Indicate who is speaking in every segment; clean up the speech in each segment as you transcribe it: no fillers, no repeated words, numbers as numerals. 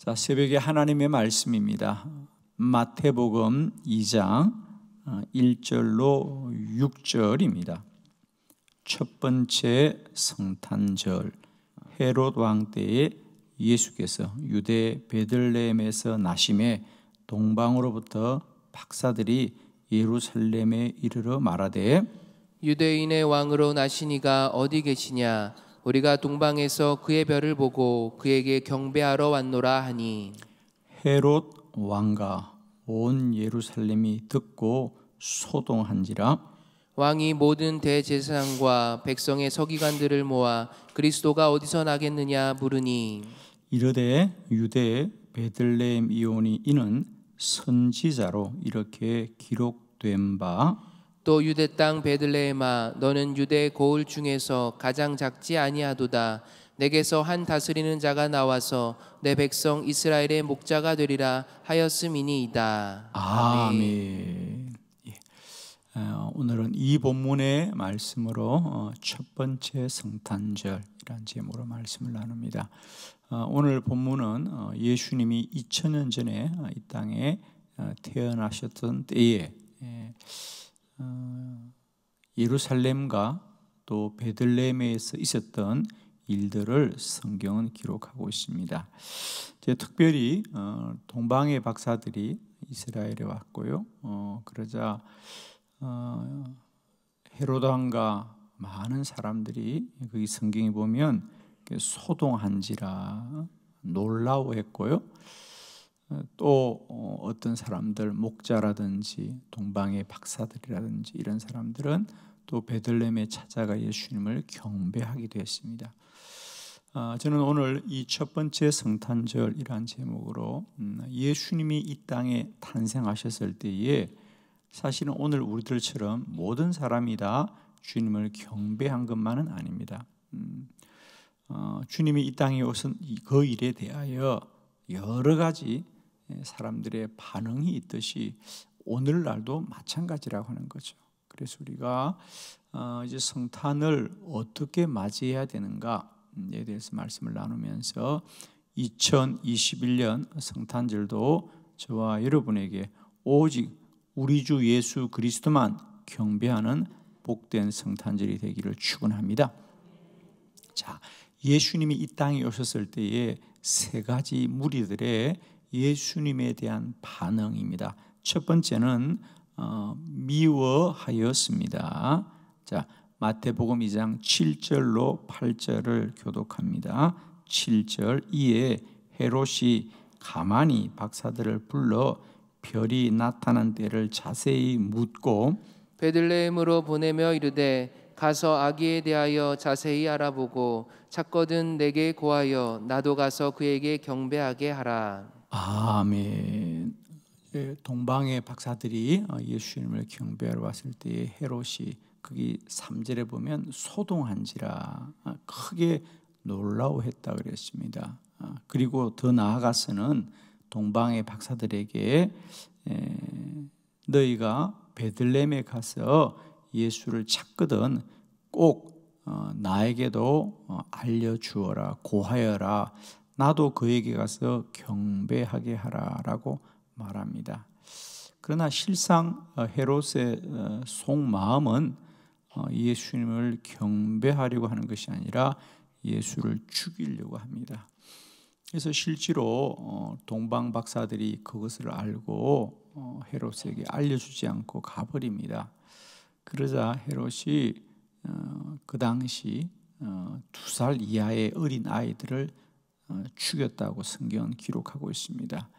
Speaker 1: 자, 새벽에 하나님의 말씀입니다. 마태복음 2장 1절로 6절입니다. 첫 번째 성탄절, 헤롯 왕 때에 예수께서 유대 베들레헴에서 나심에 동방으로부터 박사들이 예루살렘에 이르러 말하되
Speaker 2: 유대인의 왕으로 나시니가 어디 계시냐? 우리가 동방에서 그의 별을 보고 그에게 경배하러 왔노라 하니,
Speaker 1: 헤롯 왕과 온 예루살렘이 듣고 소동한지라.
Speaker 2: 왕이 모든 대제사장과 백성의 서기관들을 모아 그리스도가 어디서 나겠느냐 물으니,
Speaker 1: 이르되 유대 베들레헴 이오니 이는 선지자로 이렇게 기록된 바,
Speaker 2: 또 유대 땅 베들레헴아 너는 유대 고을 중에서 가장 작지 아니하도다. 내게서 한 다스리는 자가 나와서 내 백성 이스라엘의 목자가 되리라 하였음이니이다.
Speaker 1: 아멘. 오늘은 이 본문의 말씀으로 첫 번째 성탄절이란 제목으로 말씀을 나눕니다. 오늘 본문은 예수님이 2000년 전에 이 땅에 태어나셨던 때에 예루살렘과 또 베들레헴에서 있었던 일들을 성경은 기록하고 있습니다. 특별히 동방의 박사들이 이스라엘에 왔고요. 그러자 헤롯 왕과 많은 사람들이 거기 성경에 보면 소동한지라 놀라워했고요. 또 어떤 사람들 목자라든지 동방의 박사들이라든지 이런 사람들은 또 베들레헴에 찾아가 예수님을 경배하기도 했습니다. 저는 오늘 이 첫 번째 성탄절이란 제목으로 예수님이 이 땅에 탄생하셨을 때에 사실은 오늘 우리들처럼 모든 사람이 다 주님을 경배한 것만은 아닙니다. 주님이 이 땅에 오신 그 일에 대하여 여러 가지 사람들의 반응이 있듯이 오늘날도 마찬가지라고 하는 거죠. 그래서 우리가 이제 성탄을 어떻게 맞이해야 되는가에 대해서 말씀을 나누면서 2021년 성탄절도 저와 여러분에게 오직 우리 주 예수 그리스도만 경배하는 복된 성탄절이 되기를 축원합니다. 자, 예수님이 이 땅에 오셨을 때에 세 가지 무리들의 예수님에 대한 반응입니다. 첫 번째는 미워하였습니다. 자, 마태복음 2장 7절로 8절을 교독합니다. 7절, 이에 헤롯이 가만히 박사들을 불러 별이 나타난 때를 자세히 묻고
Speaker 2: 베들레헴으로 보내며 이르되 가서 아기에 대하여 자세히 알아보고 찾거든 내게 고하여 나도 가서 그에게 경배하게 하라.
Speaker 1: 아멘. 동방의 박사들이 예수님을 경배하러 왔을 때 헤롯이 거기 3절에 보면 소동한지라 크게 놀라워했다 그랬습니다. 그리고 더 나아가서는 동방의 박사들에게 너희가 베들레헴에 가서 예수를 찾거든 꼭 나에게도 알려주어라, 고하여라, 나도 그에게 가서 경배하게 하라라고 말합니다. 그러나 실상 헤롯의 속마음은 예수님을 경배하려고 하는 것이 아니라 예수를 죽이려고 합니다. 그래서 실제로 동방 박사들이 그것을 알고 헤롯에게 알려주지 않고 가버립니다. 그러자 헤롯이 그 당시 2살 이하의 어린 아이들을 죽였다고 성경은 기록하고 있습니다.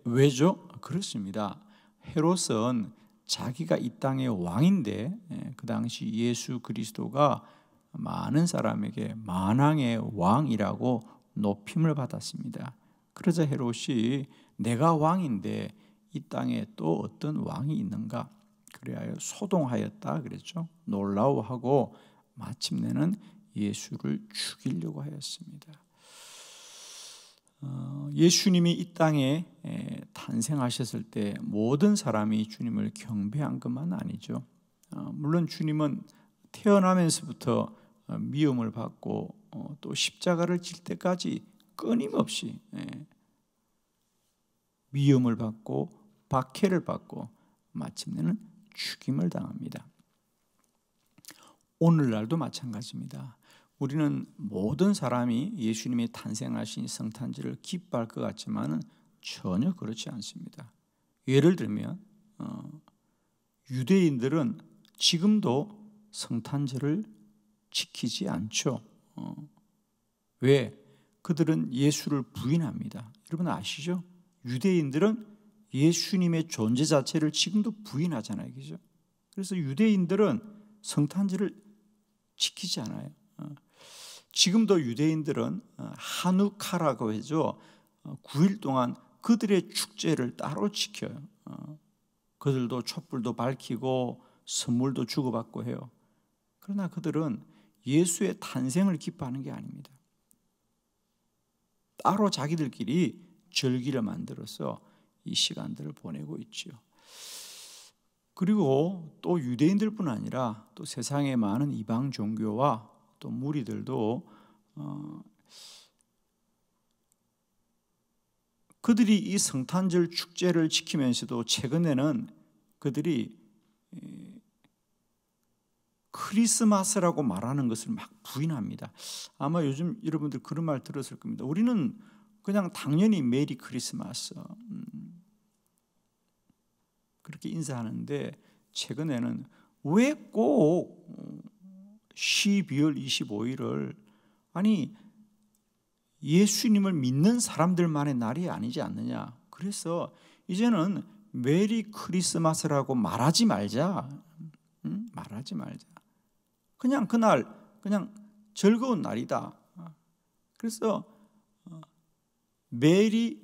Speaker 1: 왜죠? 그렇습니다. 헤롯은 자기가 이 땅의 왕인데 그 당시 예수 그리스도가 많은 사람에게 만왕의 왕이라고 높임을 받았습니다. 그러자 헤롯이 내가 왕인데 이 땅에 또 어떤 왕이 있는가? 그래야 소동하였다 그랬죠. 놀라워하고 마침내는 예수를 죽이려고 하였습니다. 예수님이 이 땅에 탄생하셨을 때 모든 사람이 주님을 경배한 것만 아니죠. 물론 주님은 태어나면서부터 미움을 받고 또 십자가를 질 때까지 끊임없이 위험을 받고 박해를 받고 마침내는 죽임을 당합니다. 오늘날도 마찬가지입니다. 우리는 모든 사람이 예수님이 탄생하신 성탄절을 기뻐할 것 같지만 전혀 그렇지 않습니다. 예를 들면 유대인들은 지금도 성탄절을 지키지 않죠. 왜? 그들은 예수를 부인합니다. 여러분 아시죠? 유대인들은 예수님의 존재 자체를 지금도 부인하잖아요. 그죠? 그래서 유대인들은 성탄절을 지키지 않아요. 지금도 유대인들은 하누카라고 하죠. 9일 동안 그들의 축제를 따로 지켜요. 그들도 촛불도 밝히고 선물도 주고받고 해요. 그러나 그들은 예수의 탄생을 기뻐하는 게 아닙니다. 따로 자기들끼리 절기를 만들어서 이 시간들을 보내고 있지요. 그리고 또 유대인들뿐 아니라 또 세상의 많은 이방 종교와 또 무리들도 그들이 이 성탄절 축제를 지키면서도 최근에는 그들이 크리스마스라고 말하는 것을 막 부인합니다. 아마 요즘 여러분들 그런 말 들었을 겁니다. 우리는 그냥 당연히 메리 크리스마스 그렇게 인사하는데 최근에는 왜 꼭 12월 25일을 아니 예수님을 믿는 사람들만의 날이 아니지 않느냐. 그래서 이제는 메리 크리스마스라고 말하지 말자. 말하지 말자. 그냥 그날 그냥 즐거운 날이다. 그래서 메리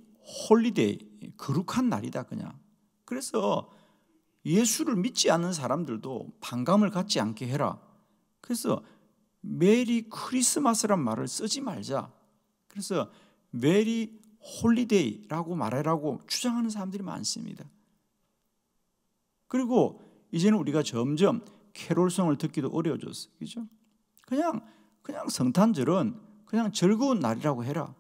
Speaker 1: 홀리데이 거룩한 날이다 그냥. 그래서 예수를 믿지 않는 사람들도 반감을 갖지 않게 해라. 그래서 메리 크리스마스란 말을 쓰지 말자. 그래서 메리 홀리데이라고 말하라고 주장하는 사람들이 많습니다. 그리고 이제는 우리가 점점 캐롤송을 듣기도 어려워졌어요. 그죠? 그냥 성탄절은 그냥 즐거운 날이라고 해라.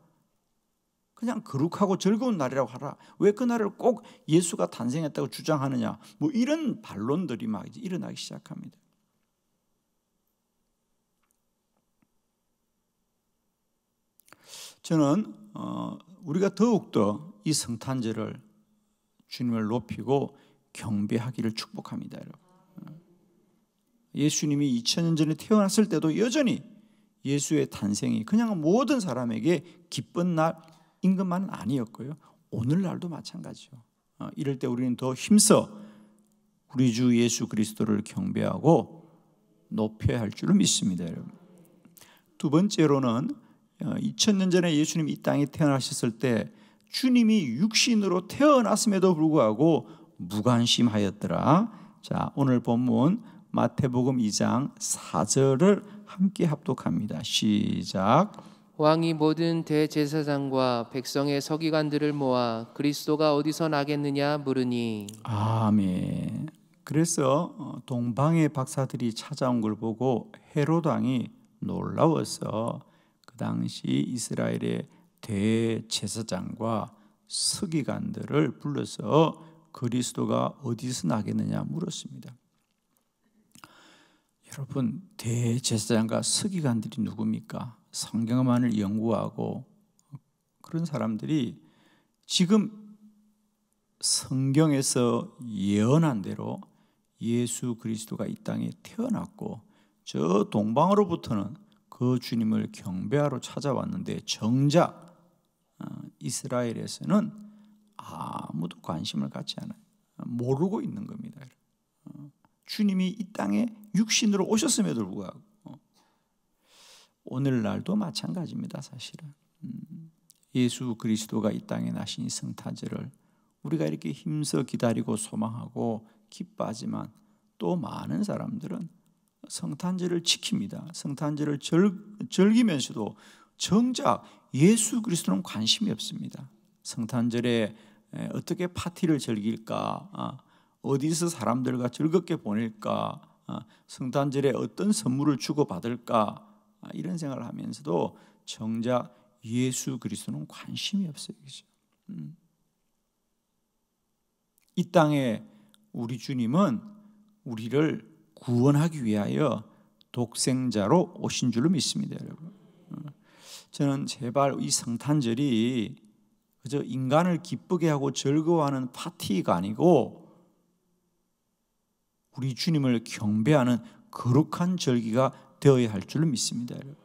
Speaker 1: 그냥 거룩하고 즐거운 날이라고 하라. 왜 그 날을 꼭 예수가 탄생했다고 주장하느냐. 뭐 이런 반론들이 막 이제 일어나기 시작합니다. 저는 우리가 더욱더 이 성탄절을 주님을 높이고 경배하기를 축복합니다. 여러분. 예수님이 2000년 전에 태어났을 때도 여전히 예수의 탄생이 그냥 모든 사람에게 기쁜 날인 것만은 아니었고요. 오늘날도 마찬가지죠. 이럴 때 우리는 더 힘써 우리 주 예수 그리스도를 경배하고 높여야 할 줄을 믿습니다. 여러분. 두 번째로는 2000년 전에 예수님이 이 땅에 태어나셨을 때 주님이 육신으로 태어났음에도 불구하고 무관심하였더라. 자, 오늘 본문 마태복음 2장 4절을 함께 합독합니다. 시작.
Speaker 2: 왕이 모든 대제사장과 백성의 서기관들을 모아 그리스도가 어디서 나겠느냐 물으니.
Speaker 1: 아멘. 그래서 동방의 박사들이 찾아온 걸 보고 헤롯 왕이 놀라워서 그 당시 이스라엘의 대제사장과 서기관들을 불러서 그리스도가 어디서 나겠느냐 물었습니다. 여러분, 대제사장과 서기관들이 누굽니까? 성경만을 연구하고 그런 사람들이 지금 성경에서 예언한 대로 예수 그리스도가 이 땅에 태어났고 저 동방으로부터는 그 주님을 경배하러 찾아왔는데 정작 이스라엘에서는 아무도 관심을 갖지 않아요. 모르고 있는 겁니다. 주님이 이 땅에 육신으로 오셨음에도 불구하고 오늘날도 마찬가지입니다. 사실은 예수 그리스도가 이 땅에 나신 이 성탄절을 우리가 이렇게 힘써 기다리고 소망하고 기뻐하지만 또 많은 사람들은 성탄절을 지킵니다. 성탄절을 즐기면서도 정작 예수 그리스도는 관심이 없습니다. 성탄절에 어떻게 파티를 즐길까, 어디서 사람들과 즐겁게 보낼까, 성탄절에 어떤 선물을 주고받을까, 이런 생각을 하면서도 정작 예수 그리스도는 관심이 없어요. 그죠? 이 땅에 우리 주님은 우리를 구원하기 위하여 독생자로 오신 줄로 믿습니다, 여러분. 저는 제발 이 성탄절이 그저 인간을 기쁘게 하고 즐거워하는 파티가 아니고 우리 주님을 경배하는 거룩한 절기가 되어야 할 줄로 믿습니다, 여러분.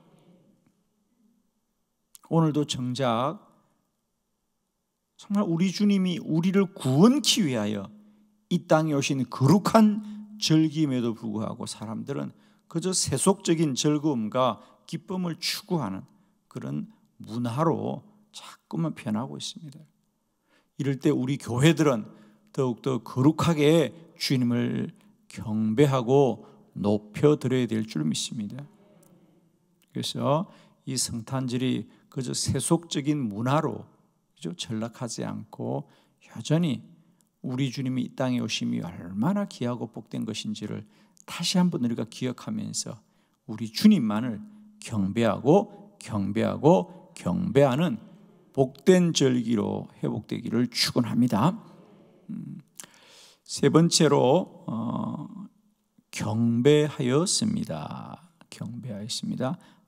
Speaker 1: 오늘도 정작 정말 우리 주님이 우리를 구원하기 위하여 이 땅에 오신 거룩한 절기임에도 불구하고 사람들은 그저 세속적인 즐거움과 기쁨을 추구하는 그런 문화로 자꾸만 변하고 있습니다. 이럴 때 우리 교회들은 더욱더 거룩하게 주님을 경배하고 높여드려야 될 줄 믿습니다. 그래서 이 성탄절이 그저 세속적인 문화로 전락하지 않고 여전히 우리 주님이 이 땅에 오심이 얼마나 귀하고 복된 것인지를 다시 한번 우리가 기억하면서 우리 주님만을 경배하고 경배하는 복된 절기로 회복되기를 축원합니다. 세 번째로 경배하였습니다.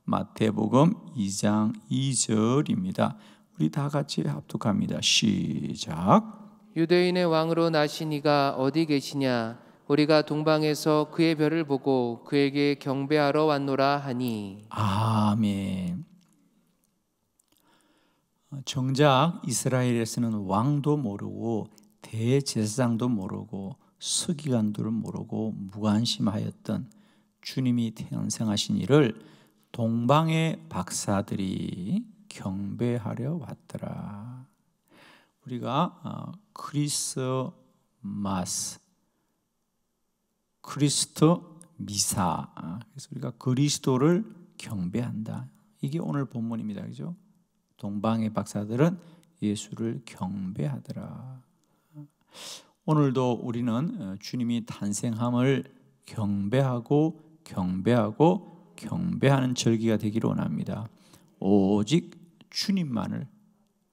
Speaker 1: 마태복음 2장 2절입니다. 우리 다 같이 합독합니다. 시작.
Speaker 2: 유대인의 왕으로 나신 이가 어디 계시냐? 우리가 동방에서 그의 별을 보고 그에게 경배하러 왔노라 하니.
Speaker 1: 아멘. 정작 이스라엘에서는 왕도 모르고 대제사장도 모르고 서기관들을 모르고 무관심하였던 주님이 태어나신 이를 동방의 박사들이 경배하려 왔더라. 우리가 크리스토 미사, 그래서 우리가 그리스도를 경배한다. 이게 오늘 본문입니다, 그죠? 동방의 박사들은 예수를 경배하더라. 오늘도 우리는 주님이 탄생함을 경배하는 절기가 되기를 원합니다. 오직 주님만을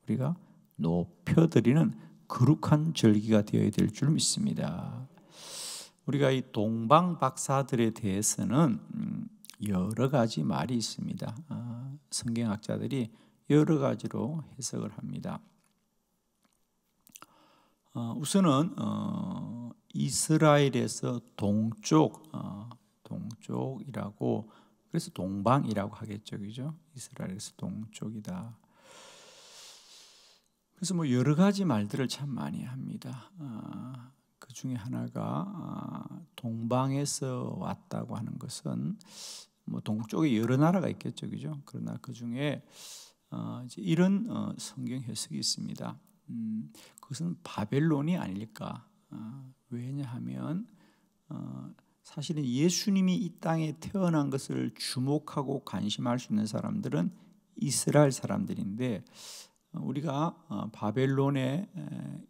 Speaker 1: 우리가 높여드리는 거룩한 절기가 되어야 될 줄 믿습니다. 우리가 이 동방 박사들에 대해서는 여러 가지 말이 있습니다. 성경학자들이 여러 가지로 해석을 합니다. 우선은 이스라엘에서 동쪽이라고, 그래서 동방이라고 하겠죠, 그죠? 이스라엘에서 동쪽이다. 그래서 뭐 여러 가지 말들을 참 많이 합니다. 그 중에 하나가 동방에서 왔다고 하는 것은 뭐 동쪽에 여러 나라가 있겠죠, 그죠? 그러나 그 중에 이런 성경 해석이 있습니다. 그것은 바벨론이 아닐까? 왜냐하면 사실은 예수님이 이 땅에 태어난 것을 주목하고 관심할 수 있는 사람들은 이스라엘 사람들인데, 우리가 바벨론에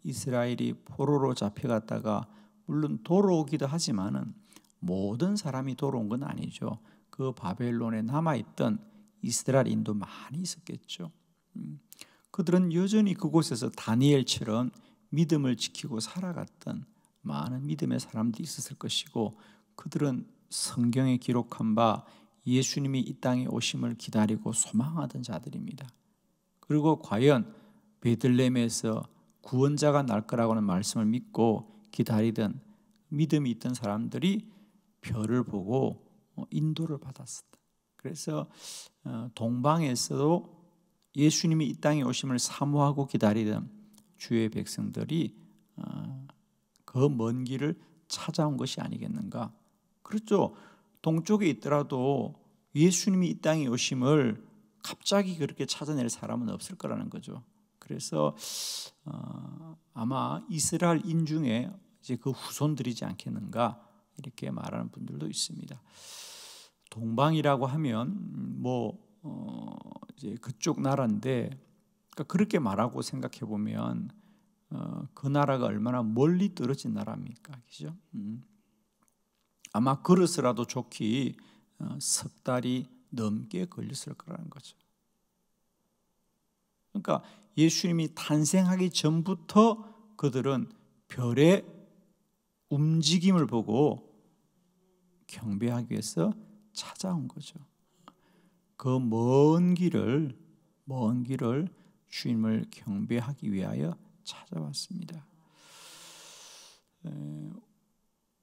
Speaker 1: 이스라엘이 포로로 잡혀갔다가 물론 돌아오기도 하지만은 모든 사람이 돌아온 건 아니죠. 그 바벨론에 남아있던 이스라엘인도 많이 있었겠죠. 그들은 여전히 그곳에서 다니엘처럼 믿음을 지키고 살아갔던 많은 믿음의 사람들이 있었을 것이고, 그들은 성경에 기록한 바 예수님이 이 땅에 오심을 기다리고 소망하던 자들입니다. 그리고 과연 베들레헴에서 구원자가 날 거라고 하는 말씀을 믿고 기다리던 믿음이 있던 사람들이 별을 보고 인도를 받았습니다. 그래서 동방에서도 예수님이 이 땅에 오심을 사모하고 기다리던 주의 백성들이 그 먼 길을 찾아온 것이 아니겠는가? 그렇죠. 동쪽에 있더라도 예수님이 이 땅에 오심을 갑자기 그렇게 찾아낼 사람은 없을 거라는 거죠. 그래서 아마 이스라엘인 중에 이제 그 후손들이지 않겠는가 이렇게 말하는 분들도 있습니다. 동방이라고 하면 이제 그쪽 나라인데, 그러니까 그렇게 말하고 생각해 보면 그 나라가 얼마나 멀리 떨어진 나라입니까, 그죠? 아마 걸어서라도 좋기 석 달이 넘게 걸렸을 거라는 거죠. 그러니까 예수님이 탄생하기 전부터 그들은 별의 움직임을 보고 경배하기 위해서 찾아온 거죠. 그 먼 길을 주님을 경배하기 위하여 찾아왔습니다.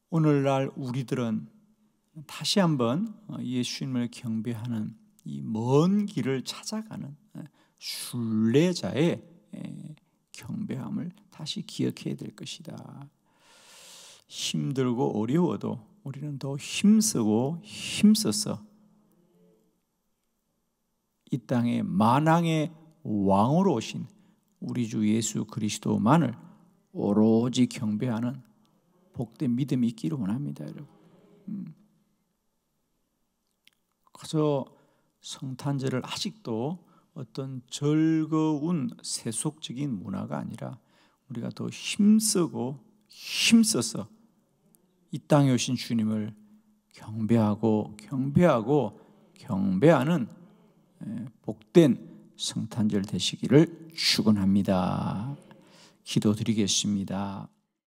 Speaker 1: 오늘날 우리들은 다시 한번 예수님을 경배하는 이 먼 길을 찾아가는 순례자의 경배함을 다시 기억해야 될 것이다. 힘들고 어려워도 우리는 더 힘쓰고 힘써서 이 땅에 만왕의 왕으로 오신 우리 주 예수 그리스도만을 오로지 경배하는 복된 믿음이 있기를 원합니다, 여러분. 그저 성탄절을 아직도 어떤 즐거운 세속적인 문화가 아니라 우리가 더 힘쓰고 힘써서 이 땅에 오신 주님을 경배하는 복된 성탄절 되시기를 축원합니다. 기도드리겠습니다.